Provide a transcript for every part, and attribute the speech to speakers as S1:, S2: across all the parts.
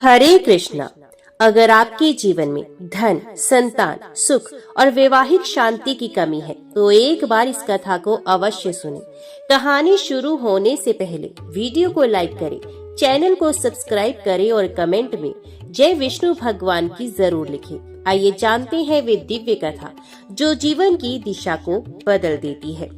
S1: हरे कृष्णा। अगर आपके जीवन में धन, संतान, सुख और वैवाहिक शांति की कमी है तो एक बार इस कथा को अवश्य सुनें। कहानी शुरू होने से पहले वीडियो को लाइक करें, चैनल को सब्सक्राइब करें और कमेंट में जय विष्णु भगवान की जरूर लिखें। आइए जानते हैं वे दिव्य कथा जो जीवन की दिशा को बदल देती है।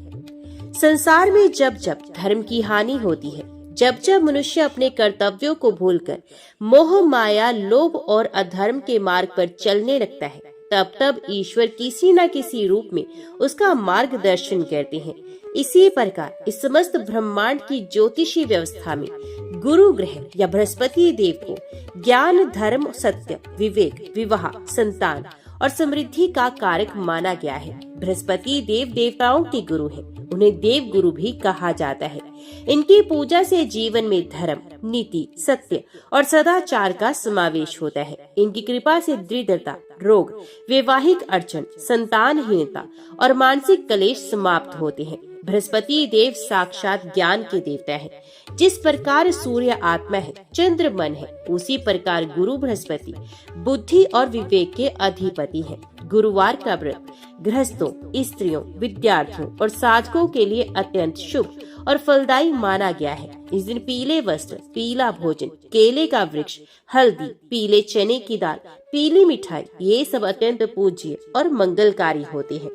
S1: संसार में जब जब धर्म की हानि होती है, जब जब मनुष्य अपने कर्तव्यों को भूलकर मोह, माया, लोभ और अधर्म के मार्ग पर चलने लगता है, तब तब ईश्वर किसी न किसी रूप में उसका मार्गदर्शन करते हैं। इसी प्रकार इस समस्त ब्रह्मांड की ज्योतिषी व्यवस्था में गुरु ग्रह या बृहस्पति देव को ज्ञान, धर्म, सत्य, विवेक, विवाह, संतान और समृद्धि का कारक माना गया है। बृहस्पति देव देवताओं के गुरु हैं, उन्हें देव गुरु भी कहा जाता है। इनकी पूजा से जीवन में धर्म, नीति, सत्य और सदाचार का समावेश होता है। इनकी कृपा से दरिद्रता, रोग, वैवाहिक अड़चन, संतानहीनता और मानसिक कलेश समाप्त होते हैं। बृहस्पति देव साक्षात ज्ञान के देवता है। जिस प्रकार सूर्य आत्मा है, चंद्र मन है, उसी प्रकार गुरु बृहस्पति बुद्धि और विवेक के अधिपति हैं। गुरुवार का व्रत गृहस्थों, स्त्रियों, विद्यार्थियों और साधकों के लिए अत्यंत शुभ और फलदायी माना गया है। इस दिन पीले वस्त्र, पीला भोजन, केले का वृक्ष, हल्दी, पीले चने की दाल, पीली मिठाई, ये सब अत्यंत पूज्य और मंगलकारी होते हैं।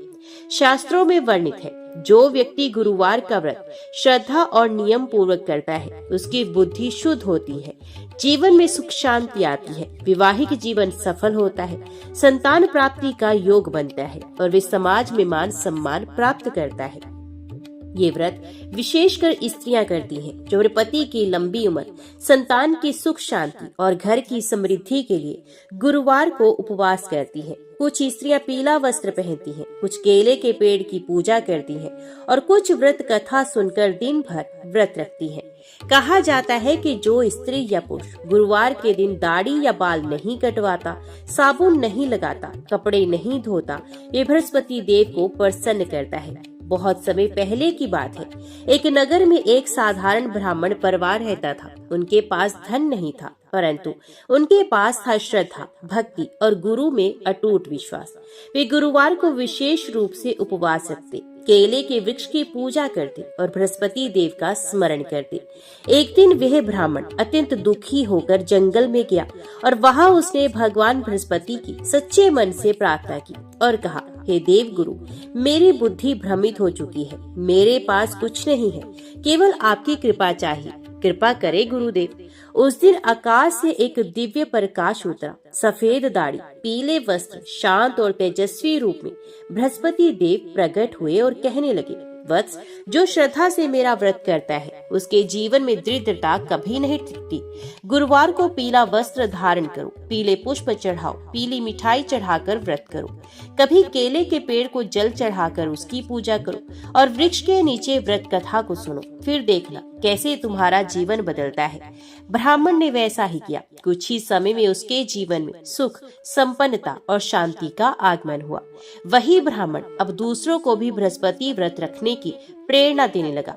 S1: शास्त्रों में वर्णित है, जो व्यक्ति गुरुवार का व्रत श्रद्धा और नियम पूर्वक करता है, उसकी बुद्धि शुद्ध होती है, जीवन में सुख शांति आती है, वैवाहिक जीवन सफल होता है, संतान प्राप्ति का योग बनता है और वे समाज में मान सम्मान प्राप्त करता है। ये व्रत विशेषकर स्त्रियां करती हैं, जो अपने पति की लंबी उम्र, संतान की सुख शांति और घर की समृद्धि के लिए गुरुवार को उपवास करती हैं। कुछ स्त्रियां पीला वस्त्र पहनती हैं, कुछ केले के पेड़ की पूजा करती हैं और कुछ व्रत कथा सुनकर दिन भर व्रत रखती हैं। कहा जाता है कि जो स्त्री या पुरुष गुरुवार के दिन दाढ़ी या बाल नहीं कटवाता, साबुन नहीं लगाता, कपड़े नहीं धोता, ये बृहस्पति देव को प्रसन्न करता है। बहुत समय पहले की बात है, एक नगर में एक साधारण ब्राह्मण परिवार रहता था। उनके पास धन नहीं था, परंतु उनके पास था श्रद्धा, भक्ति और गुरु में अटूट विश्वास। वे गुरुवार को विशेष रूप से उपवास रखते, केले के वृक्ष की पूजा करते और बृहस्पति देव का स्मरण करते। एक दिन वह ब्राह्मण अत्यंत दुखी होकर जंगल में गया और वहां उसने भगवान बृहस्पति की सच्चे मन से प्रार्थना की और कहा, हे देव गुरु, मेरी बुद्धि भ्रमित हो चुकी है, मेरे पास कुछ नहीं है, केवल आपकी कृपा चाहिए, कृपा करे गुरुदेव। उस दिन आकाश से एक दिव्य प्रकाश उतरा। सफेद दाढ़ी, पीले वस्त्र, शांत और तेजस्वी रूप में बृहस्पति देव प्रकट हुए और कहने लगे, वत्स, जो श्रद्धा से मेरा व्रत करता है, उसके जीवन में दरिद्रता कभी नहीं टिकती। गुरुवार को पीला वस्त्र धारण करो, पीले पुष्प चढ़ाओ, पीली मिठाई चढ़ाकर व्रत करो, कभी केले के पेड़ को जल चढ़ाकर उसकी पूजा करो और वृक्ष के नीचे व्रत कथा को सुनो, फिर देखना कैसे तुम्हारा जीवन बदलता है। ब्राह्मण ने वैसा ही किया। कुछ ही समय में उसके जीवन में सुख, संपन्नता और शांति का आगमन हुआ। वही ब्राह्मण अब दूसरों को भी बृहस्पति व्रत रखने की प्रेरणा देने लगा।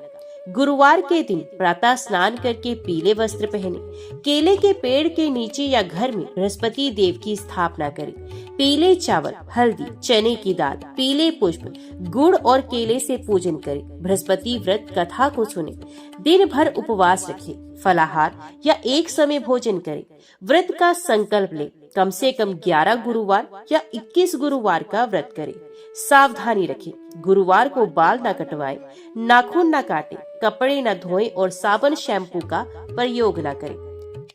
S1: गुरुवार के दिन प्रातः स्नान करके पीले वस्त्र पहने, केले के पेड़ के नीचे या घर में बृहस्पति देव की स्थापना करें, पीले चावल, हल्दी, चने की दाल, पीले पुष्प, गुड़ और केले से पूजन करें, बृहस्पति व्रत कथा को सुने, दिन भर उपवास रखें, फलाहार या एक समय भोजन करें, व्रत का संकल्प ले, कम से कम 11 गुरुवार या 21 गुरुवार का व्रत करें। सावधानी रखें, गुरुवार को बाल न कटवाएं, नाखून न काटें, कपड़े न धोएं और साबुन शैम्पू का प्रयोग न करें।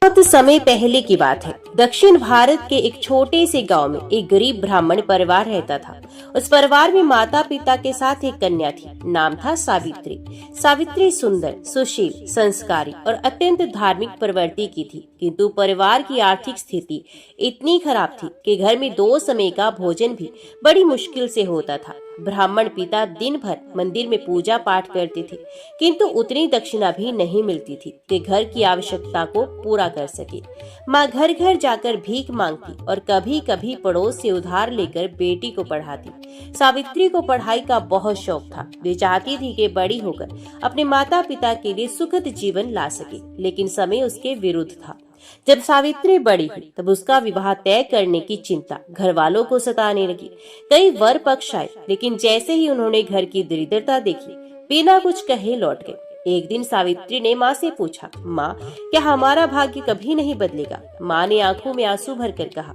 S1: बहुत समय पहले की बात है, दक्षिण भारत के एक छोटे से गांव में एक गरीब ब्राह्मण परिवार रहता था। उस परिवार में माता पिता के साथ एक कन्या थी, नाम था सावित्री। सावित्री सुंदर, सुशील, संस्कारी और अत्यंत धार्मिक प्रवृत्ति की थी, किंतु परिवार की आर्थिक स्थिति इतनी खराब थी कि घर में 2 समय का भोजन भी बड़ी मुश्किल से होता था। ब्राह्मण पिता दिन भर मंदिर में पूजा पाठ करते थे, किंतु उतनी दक्षिणा भी नहीं मिलती थी कि घर की आवश्यकता को पूरा कर सके। माँ घर घर जाकर भीख मांगती और कभी कभी पड़ोस से उधार लेकर बेटी को पढ़ाती। सावित्री को पढ़ाई का बहुत शौक था। वे चाहती थी कि बड़ी होकर अपने माता पिता के लिए सुखद जीवन ला सके, लेकिन समय उसके विरुद्ध था। जब सावित्री बड़ी हुई तब उसका विवाह तय करने की चिंता घर वालों को सताने लगी। कई वर पक्ष आए, लेकिन जैसे ही उन्होंने घर की दरिद्रता देखी, बिना कुछ कहे लौट गए। एक दिन सावित्री ने माँ से पूछा, माँ, क्या हमारा भाग्य कभी नहीं बदलेगा? माँ ने आंखों में आंसू भरकर कहा,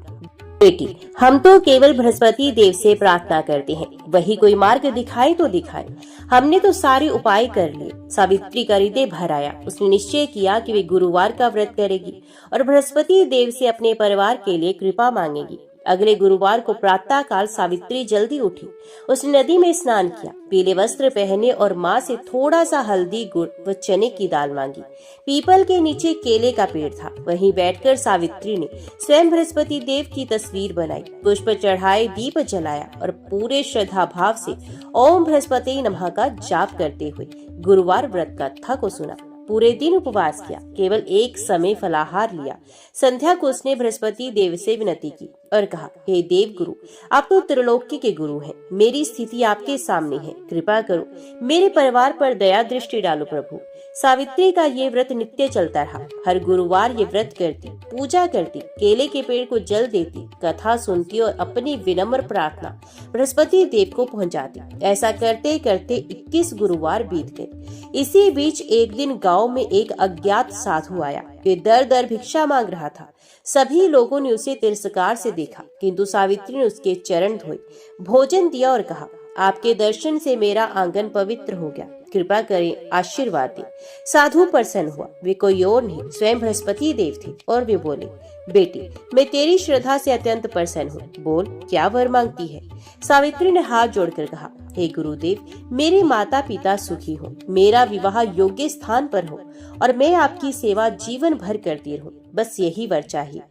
S1: बेटी, हम तो केवल बृहस्पति देव से प्रार्थना करते हैं, वही कोई मार्ग दिखाए तो दिखाए। हमने तो सारे उपाय कर लिए। सावित्री का हृदय भर आया। उसने निश्चय किया कि वे गुरुवार का व्रत करेगी और बृहस्पति देव से अपने परिवार के लिए कृपा मांगेगी। अगले गुरुवार को प्रातः काल सावित्री जल्दी उठी। उसने नदी में स्नान किया, पीले वस्त्र पहने और माँ से थोड़ा सा हल्दी, गुड़ व चने की दाल मांगी। पीपल के नीचे केले का पेड़ था, वहीं बैठकर सावित्री ने स्वयं बृहस्पति देव की तस्वीर बनाई, पुष्प चढ़ाए, दीप जलाया और पूरे श्रद्धा भाव से ओम बृहस्पति नमः का जाप करते हुए गुरुवार व्रत कथा को सुना। पूरे दिन उपवास किया, केवल एक समय फलाहार लिया। संध्या को उसने बृहस्पति देव से विनती की और कहा, हे देव गुरु, आप तो त्रिलोकी के गुरु हैं। मेरी स्थिति आपके सामने है, कृपा करो, मेरे परिवार पर दया दृष्टि डालो प्रभु। सावित्री का ये व्रत नित्य चलता रहा। हर गुरुवार ये व्रत करती, पूजा करती, केले के पेड़ को जल देती, कथा सुनती और अपनी विनम्र प्रार्थना बृहस्पति देव को पहुंचाती। ऐसा करते करते 21 गुरुवार बीत गए। इसी बीच एक दिन गांव में एक अज्ञात साधु आया। वे दर दर भिक्षा मांग रहा था। सभी लोगों ने उसे तिरस्कार से देखा, किंतु सावित्री ने उसके चरण धोए, भोजन दिया और कहा, आपके दर्शन से मेरा आंगन पवित्र हो गया, कृपा करें, आशीर्वाद दें। साधु प्रसन्न हुआ। वे कोई और नहीं, स्वयं बृहस्पति देव थे और वे बोले, बेटी, मैं तेरी श्रद्धा से अत्यंत प्रसन्न हूँ, बोल क्या वर मांगती है? सावित्री ने हाथ जोड़कर कहा, हे गुरुदेव, मेरे माता पिता सुखी हो, मेरा विवाह योग्य स्थान पर हो और मैं आपकी सेवा जीवन भर करती रहूं, बस यही वर चाहिए।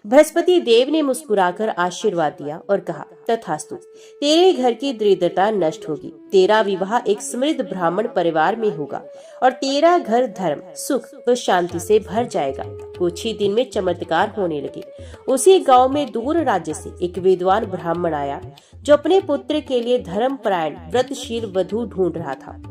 S1: बृहस्पति देव ने मुस्कुराकर आशीर्वाद दिया और कहा, तथास्तु, तेरे घर की दरिद्रता नष्ट होगी, तेरा विवाह एक समृद्ध ब्राह्मण परिवार में होगा और तेरा घर धर्म, सुख व शांति से भर जाएगा। कुछ ही दिन में चमत्कार होने लगे। उसी गांव में दूर राज्य से एक विद्वान ब्राह्मण आया, जो अपने पुत्र के लिए धर्मपरायण व्रतशील वधू ढूंढ रहा था।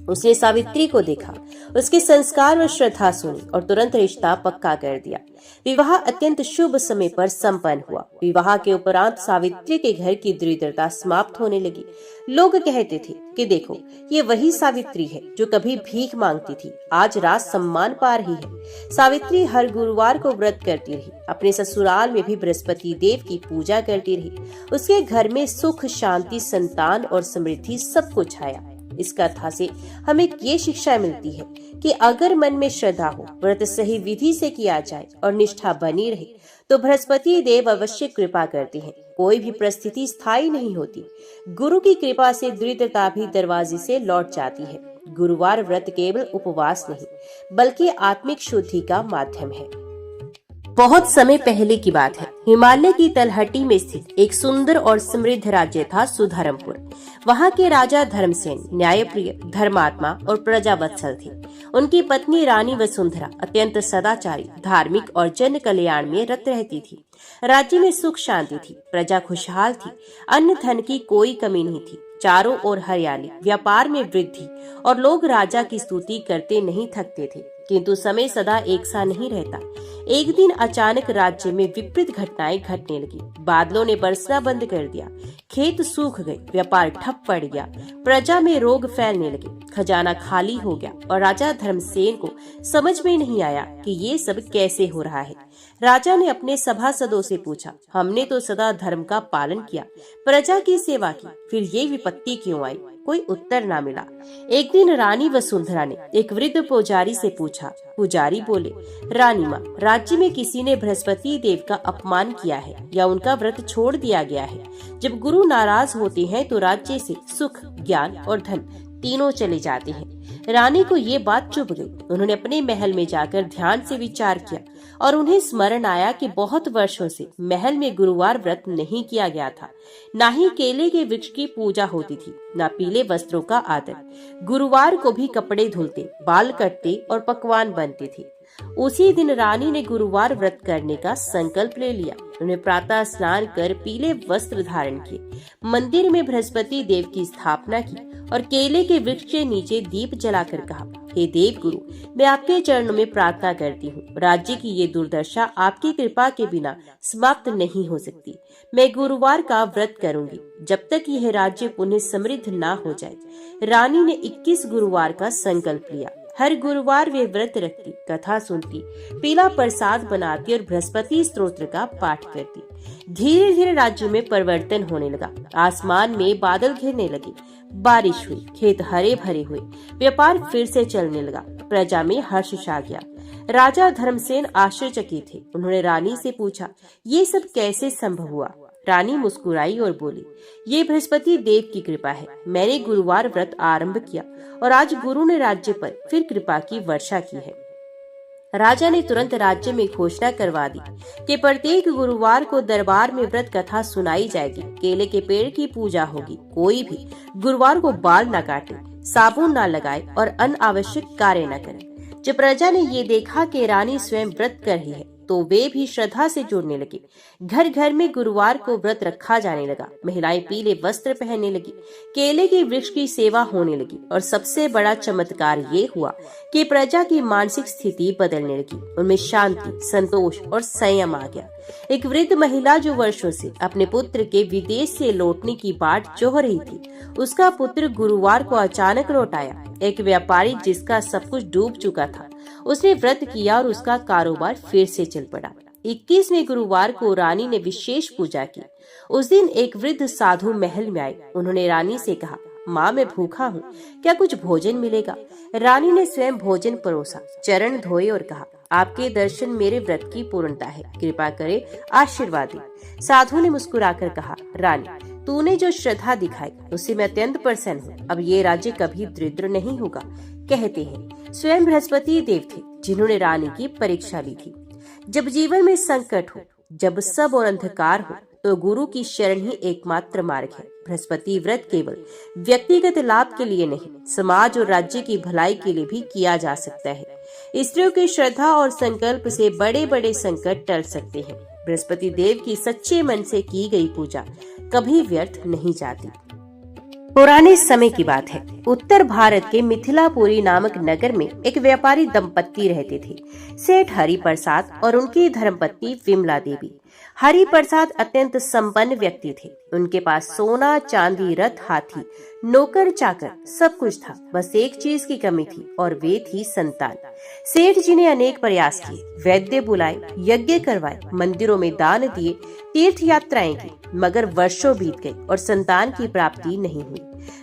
S1: उसने सावित्री को देखा, उसके संस्कार व श्रद्धा सुनी और तुरंत रिश्ता पक्का कर दिया। विवाह अत्यंत शुभ समय पर संपन्न हुआ। विवाह के उपरांत सावित्री के घर की दरिद्रता समाप्त होने लगी। लोग कहते थे कि देखो, ये वही सावित्री है जो कभी भीख मांगती थी, आज राज सम्मान पा रही है। सावित्री हर गुरुवार को व्रत करती रही, अपने ससुराल में भी बृहस्पति देव की पूजा करती रही। उसके घर में सुख, शांति, संतान और समृद्धि सब कुछ आया। इस कथा से हमें ये शिक्षा मिलती है कि अगर मन में श्रद्धा हो, व्रत सही विधि से किया जाए और निष्ठा बनी रहे, तो बृहस्पति देव अवश्य कृपा करते हैं। कोई भी परिस्थिति स्थायी नहीं होती। गुरु की कृपा से दरिद्रता भी दरवाजे से लौट जाती है। गुरुवार व्रत केवल उपवास नहीं, बल्कि आत्मिक शुद्धि का माध्यम है। बहुत समय पहले की बात है। हिमालय की तलहटी में स्थित एक सुंदर और समृद्ध राज्य था सुधर्मपुर। वहाँ के राजा धर्मसेन न्यायप्रिय, धर्मात्मा और प्रजावत्सल थे। उनकी पत्नी रानी वसुंधरा अत्यंत सदाचारी, धार्मिक और जन कल्याण में रत रहती थी। राज्य में सुख शांति थी, प्रजा खुशहाल थी, अन्न धन की कोई कमी नहीं थी। चारों ओर हरियाली, व्यापार में वृद्धि और लोग राजा की स्तुति करते नहीं थकते थे। किंतु समय सदा एक सा नहीं रहता। एक दिन अचानक राज्य में विपरीत घटनाएं घटने लगी। बादलों ने बरसना बंद कर दिया, खेत सूख गए, व्यापार ठप पड़ गया, प्रजा में रोग फैलने लगे, खजाना खाली हो गया और राजा धर्मसेन को समझ में नहीं आया कि ये सब कैसे हो रहा है। राजा ने अपने सभासदों से पूछा, हमने तो सदा धर्म का पालन किया, प्रजा की सेवा की, फिर ये विपत्ति क्यों आई? कोई उत्तर ना मिला। एक दिन रानी वसुंधरा ने एक वृद्ध पुजारी से पूछा। पुजारी बोले, रानी माँ, राज्य में किसी ने बृहस्पति देव का अपमान किया है या उनका व्रत छोड़ दिया गया है। जब गुरु नाराज होते हैं तो राज्य से सुख, ज्ञान और धन तीनों चले जाते हैं। रानी को ये बात चुभ गई। उन्होंने अपने महल में जाकर ध्यान से विचार किया और उन्हें स्मरण आया कि बहुत वर्षों से महल में गुरुवार व्रत नहीं किया गया था। ना ही केले के वृक्ष की पूजा होती थी, ना पीले वस्त्रों का आदर। गुरुवार को भी कपड़े धुलते, बाल कटते और पकवान बनते थे। उसी दिन रानी ने गुरुवार व्रत करने का संकल्प ले लिया। उन्हें प्रातः स्नान कर पीले वस्त्र धारण किए, मंदिर में बृहस्पति देव की स्थापना की और केले के वृक्ष के नीचे दीप जलाकर कहा, हे देव गुरु, मैं आपके चरणों में प्रार्थना करती हूँ। राज्य की ये दुर्दशा आपकी कृपा के बिना समाप्त नहीं हो सकती। मैं गुरुवार का व्रत करूंगी जब तक यह राज्य पुनः समृद्ध ना हो जाए। रानी ने 21 गुरुवार का संकल्प लिया। हर गुरुवार वे व्रत रखती, कथा सुनती, पीला प्रसाद बनाती और बृहस्पति स्तोत्र का पाठ करती। धीरे धीरे राज्य में परिवर्तन होने लगा। आसमान में बादल घिरने लगे, बारिश हुई, खेत हरे भरे हुए, व्यापार फिर से चलने लगा, प्रजा में हर्ष छा गया। राजा धर्मसेन आश्चर्यचकित थे। उन्होंने रानी से पूछा, ये सब कैसे संभव हुआ? रानी मुस्कुराई और बोली, ये बृहस्पति देव की कृपा है। मैंने गुरुवार व्रत आरंभ किया और आज गुरु ने राज्य पर फिर कृपा की वर्षा की है। राजा ने तुरंत राज्य में घोषणा करवा दी कि प्रत्येक गुरुवार को दरबार में व्रत कथा सुनाई जाएगी, केले के पेड़ की पूजा होगी, कोई भी गुरुवार को बाल न काटे, साबुन न लगाए और अनावश्यक कार्य न करे। जब प्रजा ने ये देखा कि रानी स्वयं व्रत कर रही है तो वे भी श्रद्धा से जुड़ने लगे। घर घर में गुरुवार को व्रत रखा जाने लगा। महिलाएं पीले वस्त्र पहनने लगी, केले के वृक्ष की सेवा होने लगी और सबसे बड़ा चमत्कार ये हुआ कि प्रजा की मानसिक स्थिति बदलने लगी। उनमें शांति, संतोष और संयम आ गया। एक वृद्ध महिला जो वर्षों से अपने पुत्र के विदेश से लौटने की बाट जोह रही थी, उसका पुत्र गुरुवार को अचानक लौट आया। एक व्यापारी जिसका सब कुछ डूब चुका था, उसने व्रत किया और उसका कारोबार फिर से चल पड़ा। 21वें गुरुवार को रानी ने विशेष पूजा की। उस दिन एक वृद्ध साधु महल में आए। उन्होंने रानी से कहा, माँ, मैं भूखा हूँ, क्या कुछ भोजन मिलेगा? रानी ने स्वयं भोजन परोसा, चरण धोए और कहा, आपके दर्शन मेरे व्रत की पूर्णता है, कृपा करे आशीर्वाद दे। साधु ने मुस्कुराकर कहा, रानी, तूने जो श्रद्धा दिखाई उससे मैं अत्यंत प्रसन्न हूँ। अब ये राज्य कभी दरिद्र नहीं होगा। कहते हैं स्वयं बृहस्पति देव थे जिन्होंने रानी की परीक्षा ली थी। जब जीवन में संकट हो, जब सब और अंधकार हो, तो गुरु की शरण ही एकमात्र मार्ग है। बृहस्पति व्रत केवल व्यक्तिगत लाभ के लिए नहीं, समाज और राज्य की भलाई के लिए भी किया जा सकता है। स्त्रियों की श्रद्धा और संकल्प से बड़े बड़े संकट टल सकते हैं। बृहस्पति देव की सच्चे मन से की गई पूजा कभी व्यर्थ नहीं जाती। पुराने समय की बात है। उत्तर भारत के मिथिलापुरी नामक नगर में एक व्यापारी दंपत्ति रहते थे, सेठ हरि प्रसाद और उनकी धर्मपत्नी विमला देवी। हरि प्रसाद अत्यंत संपन्न व्यक्ति थे। उनके पास सोना, चांदी, रथ, हाथी, नौकर चाकर सब कुछ था। बस एक चीज की कमी थी और वे थी संतान। सेठ जी ने अनेक प्रयास किए, वैद्य बुलाए, यज्ञ करवाए, मंदिरों में दान दिए, तीर्थ यात्राएं की, मगर वर्षों बीत गए और संतान की प्राप्ति नहीं हुई।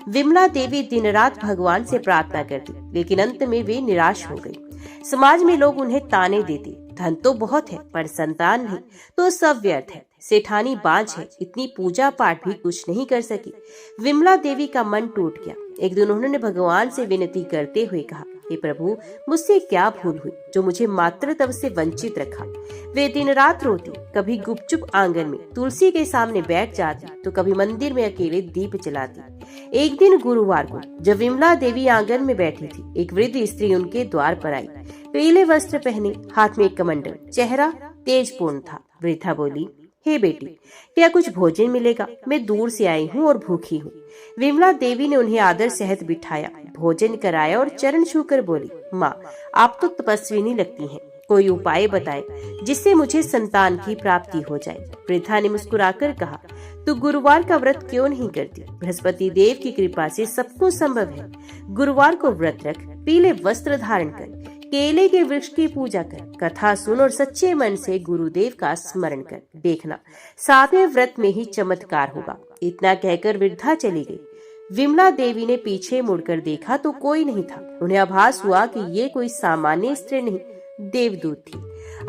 S1: विमला देवी दिन रात भगवान से प्रार्थना करती, लेकिन अंत में वे निराश हो गई। समाज में लोग उन्हें ताने देते, धन तो बहुत है पर संतान नहीं तो सब व्यर्थ है, सेठानी बांझ है, इतनी पूजा पाठ भी कुछ नहीं कर सकी। विमला देवी का मन टूट गया। एक दिन उन्होंने भगवान से विनती करते हुए कहा, हे प्रभु, मुझसे क्या भूल हुई जो मुझे मातृत्व से वंचित रखा? वे दिन रात रोती, कभी गुपचुप आंगन में तुलसी के सामने बैठ जाती तो कभी मंदिर में अकेले दीप जलाती। एक दिन गुरुवार को जब विमला देवी आंगन में बैठी थी, एक वृद्ध स्त्री उनके द्वार पर आई। पीले वस्त्र पहने, हाथ में एक कमंडल, चेहरा तेजपूर्ण था। वृद्धा बोली, हे बेटी, क्या कुछ भोजन मिलेगा? मैं दूर से आई हूँ और भूखी हूँ। विमला देवी ने उन्हें आदर सहित बिठाया, भोजन कराया और चरण छूकर बोली, माँ, आप तो तपस्विनी लगती हैं, कोई उपाय बताएं जिससे मुझे संतान की प्राप्ति हो जाए। वृद्धा ने मुस्कुराकर कहा, तू गुरुवार का व्रत क्यों नहीं करती? बृहस्पति देव की कृपा से सब कुछ संभव है। गुरुवार को व्रत रख, पीले वस्त्र धारण कर, केले के वृक्ष की पूजा कर, कथा सुन और सच्चे मन से गुरुदेव का स्मरण कर, देखना 7वें व्रत में ही चमत्कार होगा। इतना कहकर वृद्धा चली गई। विमला देवी ने पीछे मुड़कर देखा तो कोई नहीं था। उन्हें आभास हुआ कि ये कोई सामान्य स्त्री नहीं, देवदूत थी।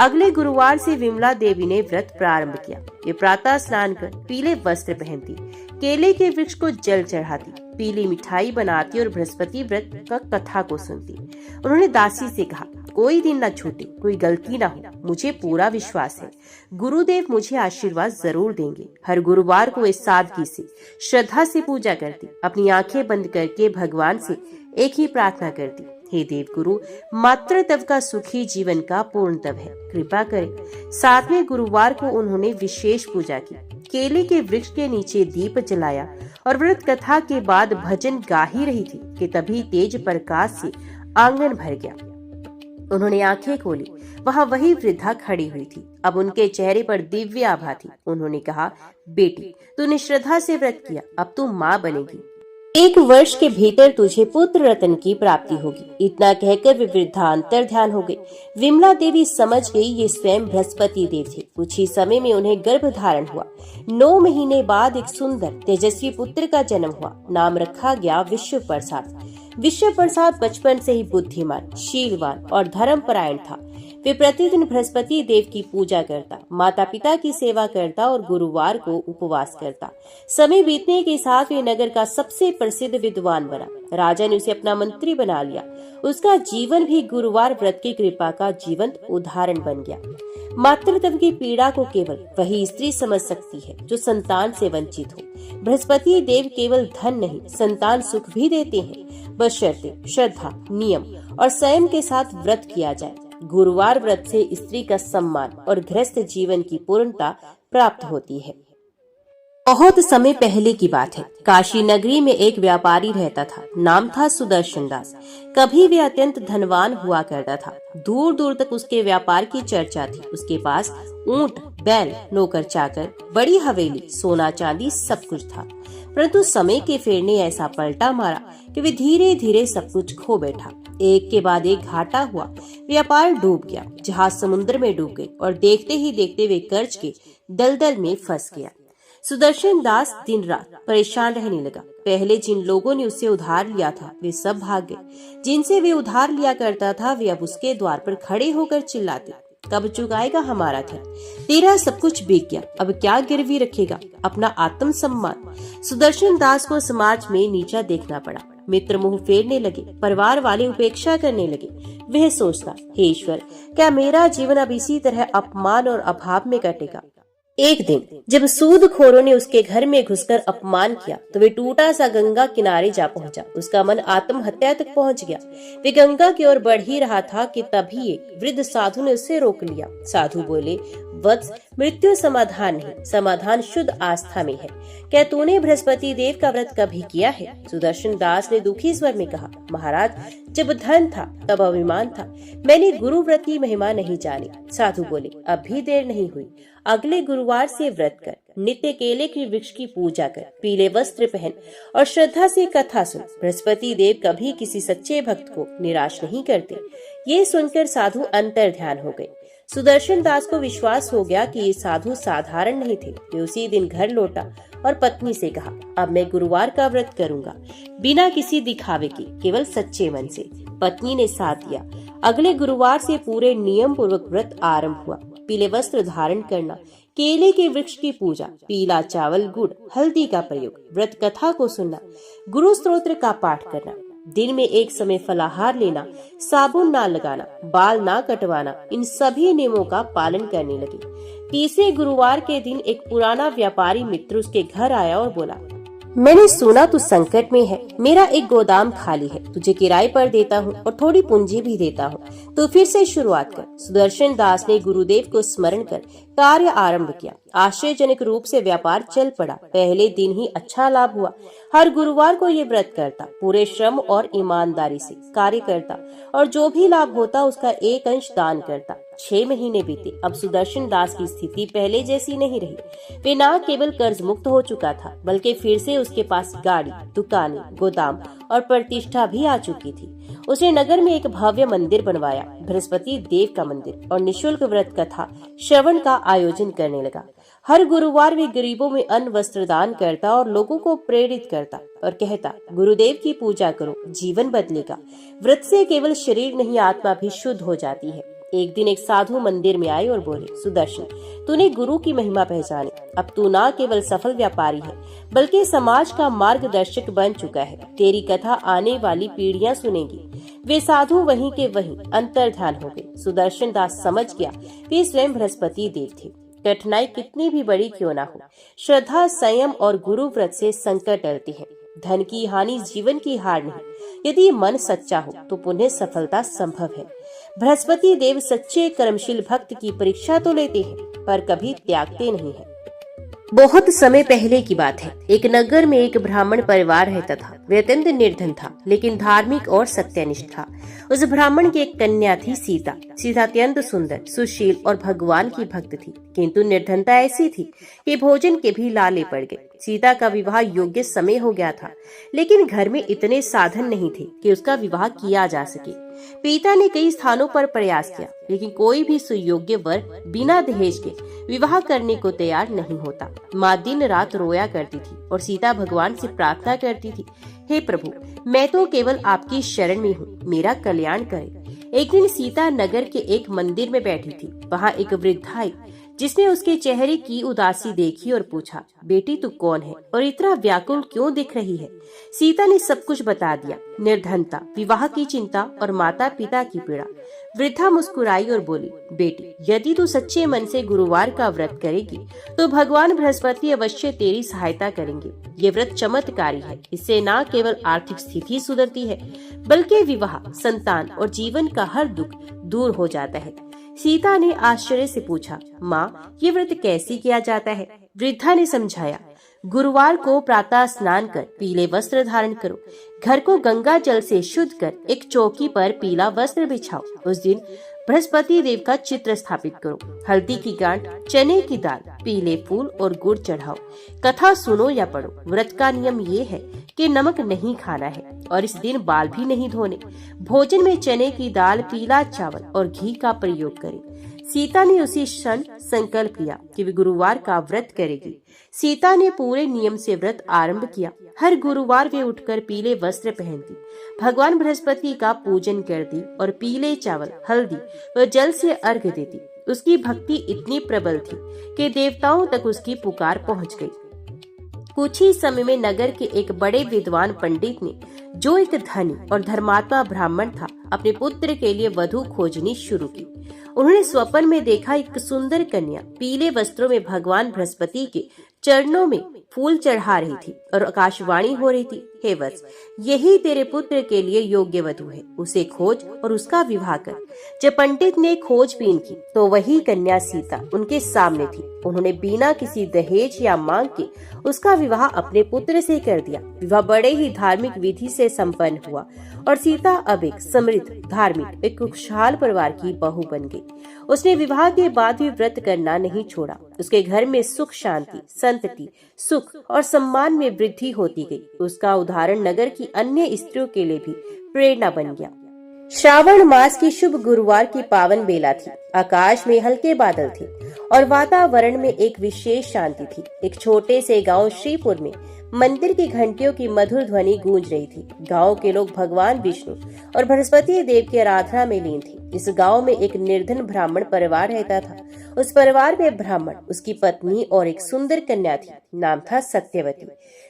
S1: अगले गुरुवार से विमला देवी ने व्रत प्रारंभ किया। ये प्रातः स्नान कर पीले वस्त्र पहनती, केले के वृक्ष को जल चढ़ाती, पीली मिठाई बनाती और बृहस्पति व्रत का कथा को सुनती। उन्होंने दासी से कहा, कोई दिन न छूटे, कोई गलती न हो, मुझे पूरा विश्वास है गुरुदेव मुझे आशीर्वाद जरूर देंगे। हर गुरुवार को इस सादगी से, श्रद्धा से पूजा करती, अपनी आंखें बंद करके भगवान से एक ही प्रार्थना करती, हे देव गुरु, मातृत्व का सुखी जीवन का पूर्णतव है, कृपा करें। 7वें गुरुवार को उन्होंने विशेष पूजा की, केले के वृक्ष के नीचे दीप जलाया और व्रत कथा के बाद भजन गा ही रही थी कि तभी तेज प्रकाश से आंगन भर गया। उन्होंने आंखें खोली, वहां वही वृद्धा खड़ी हुई थी। अब उनके चेहरे पर दिव्य आभा थी। उन्होंने कहा, बेटी, तूने श्रद्धा से व्रत किया, अब तू माँ बनेगी। 1 वर्ष के भीतर तुझे पुत्र रत्न की प्राप्ति होगी। इतना कहकर वे वृद्धा अंतर ध्यान हो गई। विमला देवी समझ गई ये स्वयं बृहस्पति देव थे। कुछ ही समय में उन्हें गर्भ धारण हुआ। 9 महीने बाद एक सुंदर तेजस्वी पुत्र का जन्म हुआ। नाम रखा गया विश्व प्रसाद। विश्व प्रसाद बचपन से ही बुद्धिमान, शीलवान और धर्मपरायण था। वे प्रतिदिन बृहस्पति देव की पूजा करता, माता पिता की सेवा करता और गुरुवार को उपवास करता। समय बीतने के साथ वे नगर का सबसे प्रसिद्ध विद्वान बना। राजा ने उसे अपना मंत्री बना लिया। उसका जीवन भी गुरुवार व्रत की कृपा का जीवंत उदाहरण बन गया। मातृत्व की पीड़ा को केवल वही स्त्री समझ सकती है जो संतान से वंचित हो। बृहस्पति देव केवल धन नहीं, संतान सुख भी देते हैं, बशर्ते श्रद्धा, नियम और संयम के साथ व्रत किया जाए। गुरुवार व्रत से स्त्री का सम्मान और गृहस्थ जीवन की पूर्णता प्राप्त होती है। बहुत समय पहले की बात है। काशी नगरी में एक व्यापारी रहता था। नाम था सुदर्शन दास। कभी वे अत्यंत धनवान हुआ करता था। दूर दूर तक उसके व्यापार की चर्चा थी। उसके पास ऊंट, बैल, नौकर चाकर, बड़ी हवेली, सोना चांदी सब कुछ था। परंतु समय के फेर ने ऐसा पलटा मारा कि वे धीरे धीरे सब कुछ खो बैठा। एक के बाद एक घाटा हुआ। व्यापार डूब गया, जहाज समुद्र में डूब गए और देखते ही देखते वे कर्ज के दलदल में फंस गया। सुदर्शन दास दिन रात परेशान रहने लगा। पहले जिन लोगों ने उससे उधार लिया था वे सब भाग गए। जिनसे वे उधार लिया करता था वे अब उसके द्वार पर खड़े होकर चिल्लाते, कब चुकाएगा हमारा धन? तेरा सब कुछ बिक गया, अब क्या गिरवी रखेगा? अपना आत्म सम्मान। सुदर्शन दास को समाज में नीचा देखना पड़ा। मित्र मुंह फेरने लगे, परिवार वाले उपेक्षा करने लगे। वह सोचता, हे ईश्वर, क्या मेरा जीवन अब इसी तरह अपमान और अभाव में कटेगा? एक दिन जब सूदखोरों ने उसके घर में घुसकर अपमान किया तो वे टूटा सा गंगा किनारे जा पहुंचा। उसका मन आत्महत्या तक पहुंच गया। वे गंगा की ओर बढ़ ही रहा था कि तभी एक वृद्ध साधु ने उसे रोक लिया। साधु बोले, वत्स, मृत्यु समाधान नहीं, समाधान शुद्ध आस्था में है। क्या तूने बृहस्पति देव का व्रत कभी किया है? सुदर्शन दास ने दुखी स्वर में कहा, महाराज, जब धन था तब अभिमान था, मैंने गुरु व्रत की महिमा नहीं जानी। साधु बोले, अब भी देर नहीं हुई, अगले गुरुवार से व्रत कर, नित्य केले के वृक्ष की पूजा कर, पीले वस्त्र पहन और श्रद्धा से कथा सुन। बृहस्पति देव कभी किसी सच्चे भक्त को निराश नहीं करते। ये सुनकर साधु अंतर ध्यान हो गए। सुदर्शन दास को विश्वास हो गया कि ये साधु साधारण नहीं थे। वे उसी दिन घर लौटा और पत्नी से कहा, अब मैं गुरुवार का व्रत करूंगा, बिना किसी दिखावे के, केवल सच्चे मन से। पत्नी ने साथ दिया। अगले गुरुवार से पूरे नियम पूर्वक व्रत आरंभ हुआ। पीले वस्त्र धारण करना, केले के वृक्ष की पूजा, पीला चावल, गुड़, हल्दी का प्रयोग, व्रत कथा को सुनना, गुरु स्तोत्र का पाठ करना, दिन में एक समय फलाहार लेना, साबुन ना लगाना, बाल ना कटवाना, इन सभी नियमों का पालन करने लगे। तीसरे गुरुवार के दिन एक पुराना व्यापारी मित्र उसके घर आया और बोला, मैंने सुना तू संकट में है, मेरा एक गोदाम खाली है, तुझे किराए पर देता हूँ और थोड़ी पूंजी भी देता हूँ, तो फिर से शुरुआत कर। सुदर्शन दास ने गुरुदेव को स्मरण कर कार्य आरंभ किया। आश्चर्यजनक रूप से व्यापार चल पड़ा। पहले दिन ही अच्छा लाभ हुआ। हर गुरुवार को ये व्रत करता, पूरे श्रम और ईमानदारी से कार्य करता और जो भी लाभ होता उसका एक अंश दान करता। 6 महीने बीते। अब सुदर्शन दास की स्थिति पहले जैसी नहीं रही। वे न केवल कर्ज मुक्त हो चुका था, बल्कि फिर से उसके पास गाड़ी, दुकानें, गोदाम और प्रतिष्ठा भी आ चुकी थी। उसने नगर में एक भव्य मंदिर बनवाया, बृहस्पति देव का मंदिर, और निशुल्क व्रत कथा श्रवण का आयोजन करने लगा। हर गुरुवार वे गरीबों में अन्न वस्त्र दान करता और लोगों को प्रेरित करता और कहता, गुरुदेव की पूजा करो, जीवन बदलेगा। व्रत से केवल शरीर नहीं, आत्मा भी शुद्ध हो जाती है। एक दिन एक साधु मंदिर में आए और बोले, सुदर्शन, तूने गुरु की महिमा पहचानी। अब तू न केवल सफल व्यापारी है, बल्कि समाज का मार्गदर्शक बन चुका है। तेरी कथा आने वाली पीढ़ियां सुनेंगी। वे साधु वहीं के वहीं अंतर्ध्यान हो गए। सुदर्शन दास समझ गया वे स्वयं बृहस्पति देव थे। कठिनाई कितनी भी बड़ी क्यों ना हो, श्रद्धा, संयम और गुरु व्रत से संकट टलते हैं। धन की हानि जीवन की हार नहीं। यदि मन सच्चा हो तो पुनः सफलता संभव है। बृहस्पति देव सच्चे कर्मशील भक्त की परीक्षा तो लेते हैं पर कभी त्यागते नहीं हैं। बहुत समय पहले की बात है। एक नगर में एक ब्राह्मण परिवार रहता था। वे अत्यंत निर्धन था लेकिन धार्मिक और सत्यनिष्ठ था। उस ब्राह्मण की एक कन्या थी सीता। सीता अत्यंत सुंदर, सुशील और भगवान की भक्त थी, किंतु निर्धनता ऐसी थी कि भोजन के भी लाले पड़ गए। सीता का विवाह योग्य समय हो गया था, लेकिन घर में इतने साधन नहीं थे कि उसका विवाह किया जा सके। पिता ने कई स्थानों पर प्रयास किया, लेकिन कोई भी सुयोग्य वर बिना दहेज के विवाह करने को तैयार नहीं होता। माँ दिन रात रोया करती थी और सीता भगवान से प्रार्थना करती थी, हे प्रभु, मैं तो केवल आपकी शरण में हूँ, मेरा कल्याण करें। एक दिन सीता नगर के एक मंदिर में बैठी थी। वहाँ एक वृद्धा आई, जिसने उसके चेहरे की उदासी देखी और पूछा, बेटी तू कौन है और इतना व्याकुल क्यों दिख रही है? सीता ने सब कुछ बता दिया, निर्धनता, विवाह की चिंता और माता पिता की पीड़ा। वृद्धा मुस्कुराई और बोली, बेटी, यदि तू सच्चे मन से गुरुवार का व्रत करेगी तो भगवान बृहस्पति अवश्य तेरी सहायता करेंगे। ये व्रत चमत्कारी है। इससे न केवल आर्थिक स्थिति सुधरती है, बल्कि विवाह, संतान और जीवन का हर दुख दूर हो जाता है। सीता ने आश्चर्य से पूछा, माँ, ये व्रत कैसे किया जाता है? वृद्धा ने समझाया, गुरुवार को प्रातः स्नान कर पीले वस्त्र धारण करो, घर को गंगा जल से शुद्ध कर एक चौकी पर पीला वस्त्र बिछाओ। उस दिन बृहस्पति देव का चित्र स्थापित करो, हल्दी की गांठ, चने की दाल, पीले फूल और गुड़ चढ़ाओ। कथा सुनो या पढ़ो। व्रत का नियम ये है कि नमक नहीं खाना है और इस दिन बाल भी नहीं धोने। भोजन में चने की दाल, पीला चावल और घी का प्रयोग करें। सीता ने उसी क्षण संकल्प लिया कि वे गुरुवार का व्रत करेगी। सीता ने पूरे नियम से व्रत आरंभ किया। हर गुरुवार वे उठकर पीले वस्त्र पहनती, भगवान बृहस्पति का पूजन करती और पीले चावल, हल्दी व जल से अर्घ्य देती। उसकी भक्ति इतनी प्रबल थी कि देवताओं तक उसकी पुकार पहुंच गई। कुछ ही समय में नगर के एक बड़े विद्वान पंडित ने, जो एक धनी और धर्मात्मा ब्राह्मण था, अपने पुत्र के लिए वधू खोजनी शुरू की। उन्होंने स्वप्न में देखा एक सुंदर कन्या पीले वस्त्रों में भगवान बृहस्पति के चरणों में फूल चढ़ा रही थी और आकाशवाणी हो रही थी, हे वत्स, यही तेरे पुत्र के लिए योग्य वधू है, उसे खोज और उसका विवाह कर। जब पंडित ने खोजबीन की तो वही कन्या सीता उनके सामने थी। उन्होंने बिना किसी दहेज या मांग के उसका विवाह अपने पुत्र से कर दिया। विवाह बड़े ही धार्मिक विधि से संपन्न हुआ और सीता अब एक समृद्ध, धार्मिक, एक खुशहाल परिवार की बहू बन गई। उसने विवाह के बाद भी व्रत करना नहीं छोड़ा। उसके घर में सुख, शांति, संतति, सुख और सम्मान में वृद्धि होती गई। उसका उदाहरण नगर की अन्य स्त्रियों के लिए भी प्रेरणा बन गया। श्रावण मास की शुभ गुरुवार की पावन बेला थी। आकाश में हल्के बादल थे और वातावरण में एक विशेष शांति थी। एक छोटे से गांव श्रीपुर में मंदिर की घंटियों की मधुर ध्वनि गूंज रही थी। गांव के लोग भगवान विष्णु और बृहस्पति देव की आराधना में लीन थे। इस गांव में एक निर्धन ब्राह्मण परिवार रहता था। उस परिवार में ब्राह्मण, उसकी पत्नी और एक सुंदर कन्या थी। नाम था सत्यवती।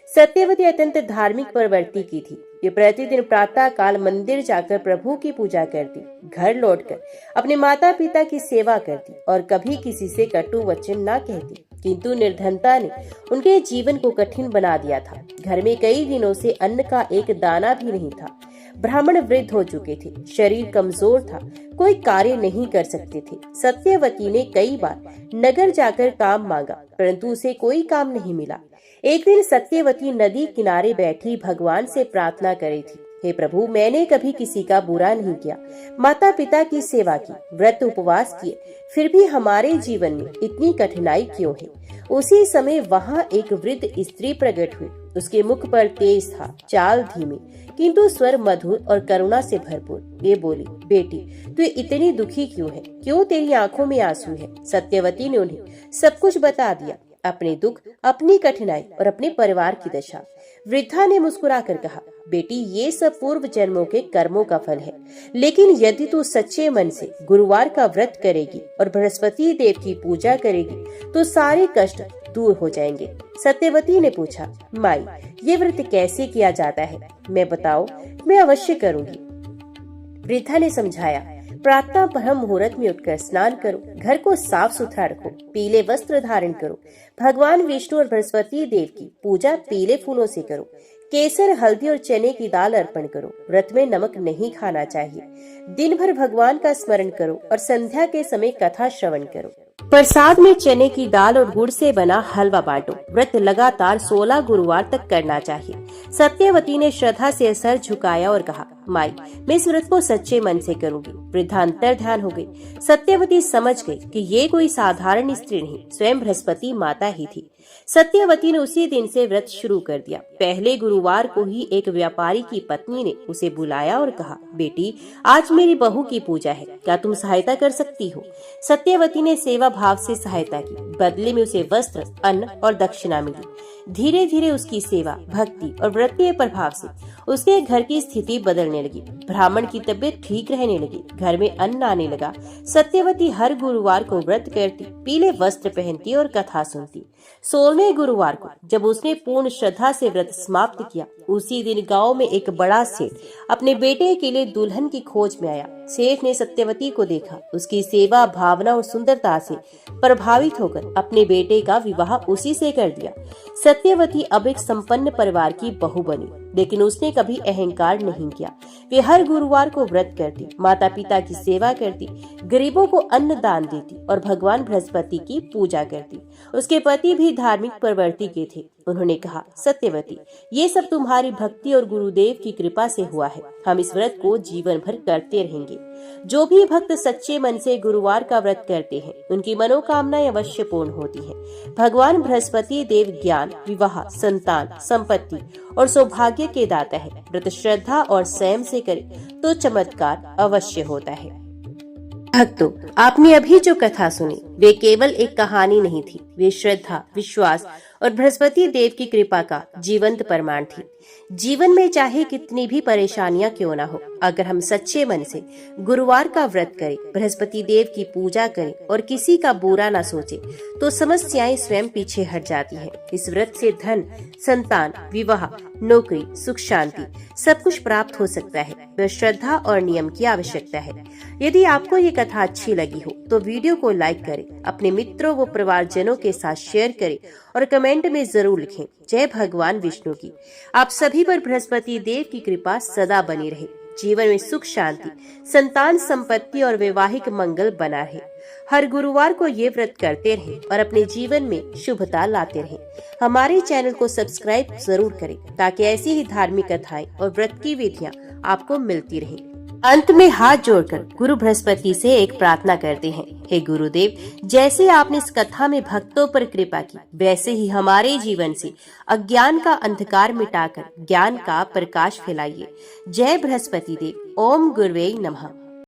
S1: सत्यवती अत्यंत धार्मिक प्रवृत्ति की थी। ये प्रतिदिन प्रातः काल मंदिर जाकर प्रभु की पूजा करती, घर लौटकर अपने माता पिता की सेवा करती और कभी किसी से कटु वचन न कहती। किंतु निर्धनता ने उनके जीवन को कठिन बना दिया था। घर में कई दिनों से अन्न का एक दाना भी नहीं था। ब्राह्मण वृद्ध हो चुके थे, शरीर कमजोर था, कोई कार्य नहीं कर सकते थे। सत्यवती ने कई बार नगर जाकर काम मांगा, परंतु उसे कोई काम नहीं मिला। एक दिन सत्यवती नदी किनारे बैठी भगवान से प्रार्थना कर रही थी, हे प्रभु, मैंने कभी किसी का बुरा नहीं किया, माता पिता की सेवा की, व्रत उपवास किए, फिर भी हमारे जीवन में इतनी कठिनाई क्यों है? उसी समय वहाँ एक वृद्ध स्त्री प्रकट हुई। उसके मुख पर तेज था, चाल धीमी, किंतु स्वर मधुर और करुणा से भरपूर। ये बोली, बेटी, तू इतनी दुखी क्यों है? क्यों तेरी आंखों में आंसू है? सत्यवती ने उन्हें सब कुछ बता दिया, अपने दुख, अपनी कठिनाई और अपने परिवार की दशा। वृद्धा ने मुस्कुराकर कहा, बेटी, ये सब पूर्व जन्मों के कर्मों का फल है, लेकिन यदि तू सच्चे मन से गुरुवार का व्रत करेगी और बृहस्पति देव की पूजा करेगी तो सारे कष्ट दूर हो जाएंगे। सत्यवती ने पूछा, माई, ये व्रत कैसे किया जाता है? मैं बताओ, मैं अवश्य करूंगी। वृद्धा ने समझाया, प्रातः ब्रह्म मुहूर्त में उठकर स्नान करो, घर को साफ सुथरा रखो, पीले वस्त्र धारण करो, भगवान विष्णु और बृहस्पति देव की पूजा पीले फूलों से करो, केसर, हल्दी और चने की दाल अर्पण करो। व्रत में नमक नहीं खाना चाहिए। दिन भर भगवान का स्मरण करो और संध्या के समय कथा श्रवण करो। प्रसाद में चने की दाल और गुड़ से बना हलवा बांटो। व्रत लगातार 16 गुरुवार तक करना चाहिए। सत्यवती ने श्रद्धा से सर झुकाया और कहा, माई, मैं इस व्रत को सच्चे मन से करूंगी। वृद्धा अंतर ध्यान हो गई। सत्यवती समझ गई कि ये कोई साधारण स्त्री नहीं, स्वयं बृहस्पति माता ही थी। सत्यवती ने उसी दिन से व्रत शुरू कर दिया। पहले गुरुवार को ही एक व्यापारी की पत्नी ने उसे बुलाया और कहा, बेटी, आज मेरी बहू की पूजा है, क्या तुम सहायता कर सकती हो? सत्यवती ने सेवा भाव से सहायता की। बदले में उसे वस्त्र, अन्न और दक्षिणा मिली। धीरे धीरे उसकी सेवा, भक्ति और व्रत के प्रभाव से उसके घर की स्थिति बदलने लगी। ब्राह्मण की तबीयत ठीक रहने लगी। घर में अन्न आने लगा। सत्यवती हर गुरुवार को व्रत करती, पीले वस्त्र पहनती और कथा सुनती। 16वें गुरुवार को जब उसने पूर्ण श्रद्धा से व्रत समाप्त किया, उसी दिन गांव में एक बड़ा सेठ अपने बेटे के लिए दुल्हन की खोज में आया। सेठ ने सत्यवती को देखा। उसकी सेवा भावना और सुंदरता से प्रभावित होकर अपने बेटे का विवाह उसी से कर दिया। सत्यवती अब एक संपन्न परिवार की बहू बनी, लेकिन उसने कभी अहंकार नहीं किया। वे हर गुरुवार को व्रत करती, माता पिता की सेवा करती, गरीबों को अन्न दान देती और भगवान बृहस्पति की पूजा करती। उसके पति भी धार्मिक प्रवृत्ति के थे। उन्होंने कहा, सत्यवती, ये सब तुम्हारी भक्ति और गुरुदेव की कृपा से हुआ है। हम इस व्रत को जीवन भर करते रहेंगे। जो भी भक्त सच्चे मन से गुरुवार का व्रत करते हैं, उनकी मनोकामनाएं अवश्य पूर्ण होती हैं। भगवान बृहस्पति देव ज्ञान, विवाह, संतान, संपत्ति और सौभाग्य के दाता है। व्रत श्रद्धा और संयम से करें तो चमत्कार अवश्य होता है। भक्तों, आपने अभी जो कथा सुनी वे केवल एक कहानी नहीं थी। वे श्रद्धा, विश्वास और बृहस्पति देव की कृपा का जीवंत प्रमाण थी। जीवन में चाहे कितनी भी परेशानियां क्यों ना हो, अगर हम सच्चे मन से गुरुवार का व्रत करें, बृहस्पति देव की पूजा करें और किसी का बुरा ना सोचे, तो समस्याएं स्वयं पीछे हट जाती हैं। इस व्रत से धन, संतान, विवाह, नौकरी, सुख शांति सब कुछ प्राप्त हो सकता है। बस श्रद्धा और नियम की आवश्यकता है। यदि आपको ये कथा अच्छी लगी हो तो वीडियो को लाइक करें, अपने मित्रों व परिवारजनों के साथ शेयर करें और कमेंट में जरूर लिखें, जय भगवान विष्णु की। आप सभी पर बृहस्पति देव की कृपा सदा बनी रहे। जीवन में सुख शांति, संतान, संपत्ति और वैवाहिक मंगल बना रहे। हर गुरुवार को ये व्रत करते रहें और अपने जीवन में शुभता लाते रहें। हमारे चैनल को सब्सक्राइब जरूर करें ताकि ऐसी ही धार्मिक कथाएं और व्रत की विधियां आपको मिलती रहें। अंत में हाथ जोड़कर गुरु बृहस्पति से एक प्रार्थना करते हैं, हे गुरुदेव, जैसे आपने इस कथा में भक्तों पर कृपा की, वैसे ही हमारे जीवन से अज्ञान का अंधकार मिटाकर ज्ञान का प्रकाश फैलाइए। जय बृहस्पति देव। ओम गुरुवे नमः।